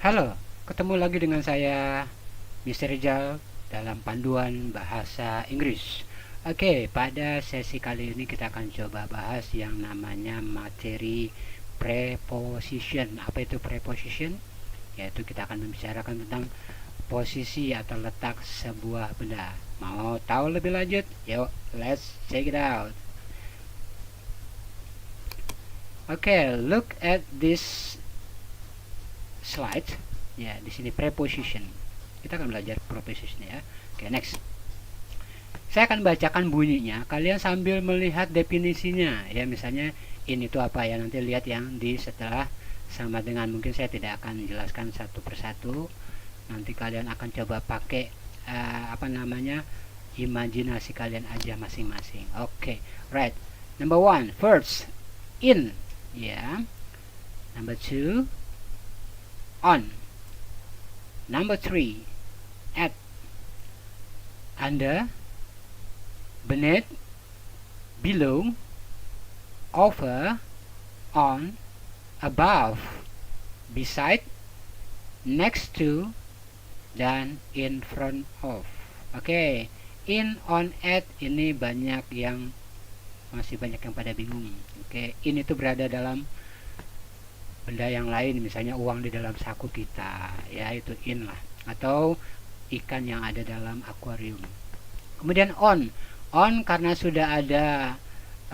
Halo, ketemu lagi dengan saya, Mr. Rizal, dalam panduan bahasa Inggris. Oke, pada sesi kali ini kita akan coba bahas yang namanya materi preposition. Apa itu preposition? Yaitu kita akan membicarakan tentang posisi atau letak sebuah benda. Mau tahu lebih lanjut? Yuk, let's check it out. Oke, look at this slide. Ya, di sini preposition. Kita akan belajar preposition ya. Oke, next. Saya akan bacakan bunyinya, kalian sambil melihat definisinya. Ya, misalnya ini itu apa ya, nanti lihat yang di setelah sama dengan, mungkin saya tidak akan jelaskan satu persatu. Nanti kalian akan coba pakai imajinasi kalian aja masing-masing. Oke, right. Number one, first, in. Ya. Number two, on. Number three, at. Under, beneath, below, over, on, above, beside, next to, dan in front of. Oke, in, on, at ini masih banyak yang pada bingung. Oke, in itu berada dalam benda yang lain, misalnya uang di dalam saku kita, ya itu in lah, atau ikan yang ada dalam akuarium. Kemudian on karena sudah ada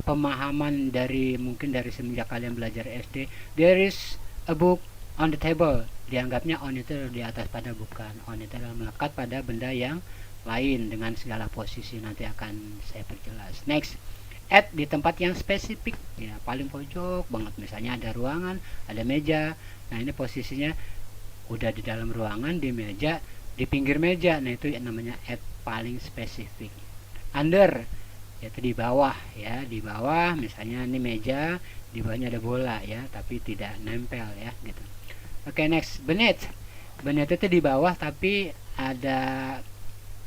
pemahaman mungkin dari semenjak kalian belajar SD, there is a book on the table, dianggapnya on itu di atas pada, bukan. On itu adalah melekat pada benda yang lain dengan segala posisi, nanti akan saya perjelas. Next, at di tempat yang spesifik, ya paling pojok banget, misalnya ada ruangan, ada meja. Nah ini posisinya udah di dalam ruangan, di meja, di pinggir meja. Nah itu namanya at, paling spesifik. Under, yaitu di bawah, ya di bawah, misalnya ini meja, di bawahnya ada bola ya, tapi tidak nempel ya gitu. Oke, next, beneath itu di bawah tapi ada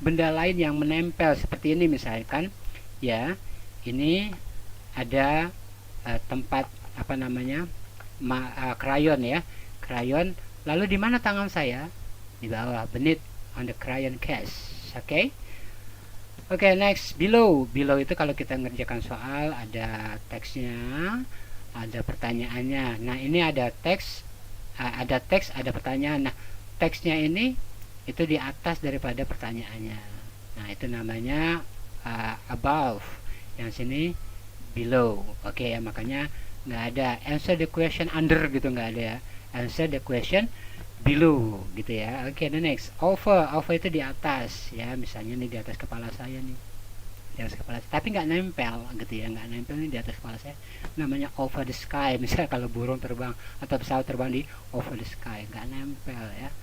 benda lain yang menempel, seperti ini misalkan ya. Ini ada tempat krayon ya, krayon. Lalu di mana tangan saya? Di bawah, beneath, on the crayon case. Oke. Oke, next, below itu kalau kita ngerjakan soal ada teksnya, ada pertanyaannya. Nah ini ada teks, ada pertanyaan. Nah teksnya ini itu di atas daripada pertanyaannya. Nah itu namanya above. Yang sini below. Oke ya, makanya nggak ada answer the question under gitu, nggak ada ya. Answer the question below gitu ya. Oke, the next, over itu di atas ya, misalnya nih di atas kepala saya nih, di atas kepala saya, tapi nggak nempel gitu ya, nggak nempel nih di atas kepala saya, namanya over the sky. Misalnya kalau burung terbang atau pesawat terbang di over the sky, nggak nempel ya.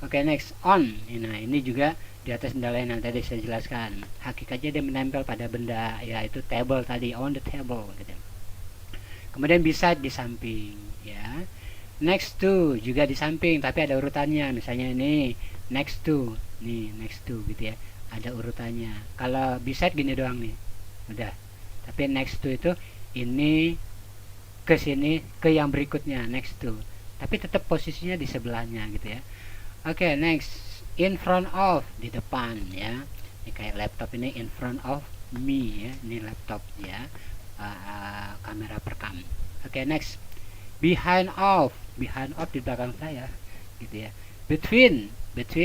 Oke, next, on. Nah ini juga di atas benda lain yang tadi saya jelaskan. Hakikatnya dia menempel pada benda, yaitu table tadi, on the table gitu. Kemudian beside, di samping ya. Next to juga di samping, tapi ada urutannya. Misalnya ini next to, nih next to gitu ya, ada urutannya. Kalau beside gini doang nih, udah. Tapi next to itu ini ke sini, ke yang berikutnya, next to. Tapi tetap posisinya di sebelahnya gitu ya. Oke, next, in front of, di depan ya. Ini kayak laptop ini in front of me ya. Ini laptop ya, kamera perekam. Oke, next, behind of di belakang saya gitu ya. Between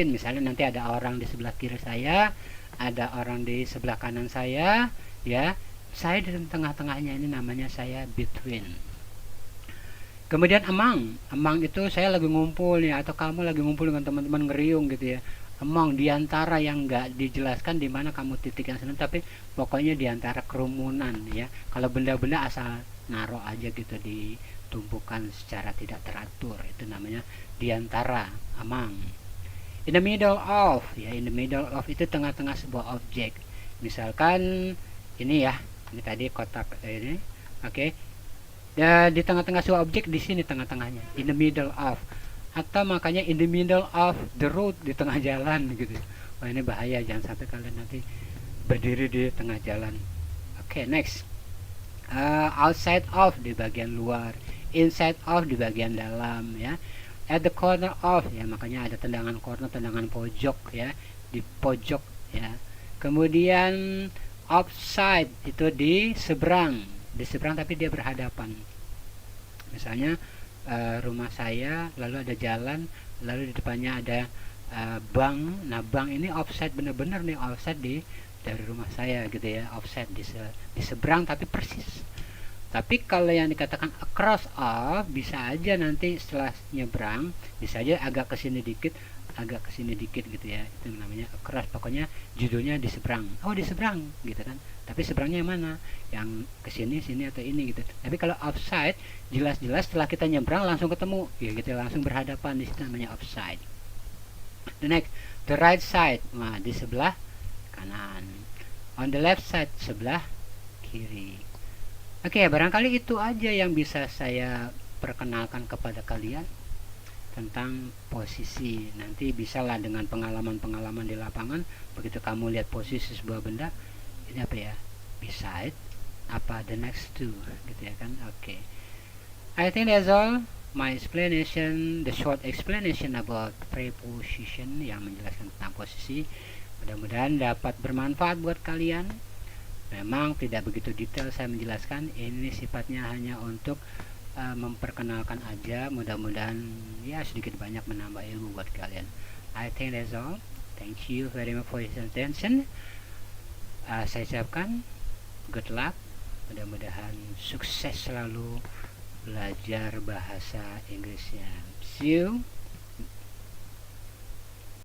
misalnya nanti ada orang di sebelah kiri saya, ada orang di sebelah kanan saya ya. Saya di tengah-tengahnya, ini namanya saya between. Kemudian among itu saya lagi ngumpul ya, atau kamu lagi ngumpul dengan teman-teman ngeriung gitu ya. Among, diantara, yang nggak dijelaskan di mana kamu titik yang senang, tapi pokoknya diantara kerumunan ya. Kalau benda-benda asal naruh aja gitu, ditumpukan secara tidak teratur, itu namanya diantara, among. In the middle of ya, in the middle of itu tengah-tengah sebuah objek. Misalkan ini ya, ini tadi kotak ini, oke. Ya, di tengah-tengah sebuah objek, di sini tengah-tengahnya, in the middle of. Atau makanya in the middle of the road, di tengah jalan gitu. Wah ini bahaya, jangan sampai kalian nanti berdiri di tengah jalan. Oke, next, outside of, di bagian luar, inside of, di bagian dalam ya. at the corner of, ya makanya ada tendangan corner, tendangan pojok ya, di pojok ya. Kemudian offside itu di seberang tapi dia berhadapan. Misalnya rumah saya, lalu ada jalan, lalu di depannya ada bank. Nah, bank ini offside, bener-bener nih offside dari rumah saya gitu ya, offside di seberang tapi persis. Tapi kalau yang dikatakan across of, bisa aja nanti setelah nyebrang, bisa aja agak kesini dikit gitu ya. Itu namanya across. Pokoknya judulnya di seberang. Oh, di seberang gitu kan. Tapi seberangnya yang mana? Yang kesini, sini atau ini gitu. Tapi kalau offside, jelas-jelas setelah kita nyebrang langsung ketemu, ya gitu, langsung berhadapan. Di situ namanya offside. The next, the right side. Nah, di sebelah kanan. On the left side, sebelah kiri. Oke, barangkali itu aja yang bisa saya perkenalkan kepada kalian tentang posisi. Nanti bisalah dengan pengalaman-pengalaman di lapangan, begitu kamu lihat posisi sebuah benda, ini apa ya? Beside, apa the next to, gitu ya kan? Oke. I think that's all my explanation, the short explanation about preposition yang menjelaskan tentang posisi. Mudah-mudahan dapat bermanfaat buat kalian. Memang tidak begitu detail saya menjelaskan, ini sifatnya hanya untuk memperkenalkan aja. Mudah-mudahan ya sedikit banyak menambah ilmu buat kalian. I think that's all. Thank you very much for your attention. Saya ucapkan good luck, mudah-mudahan sukses selalu belajar bahasa Inggrisnya. See you.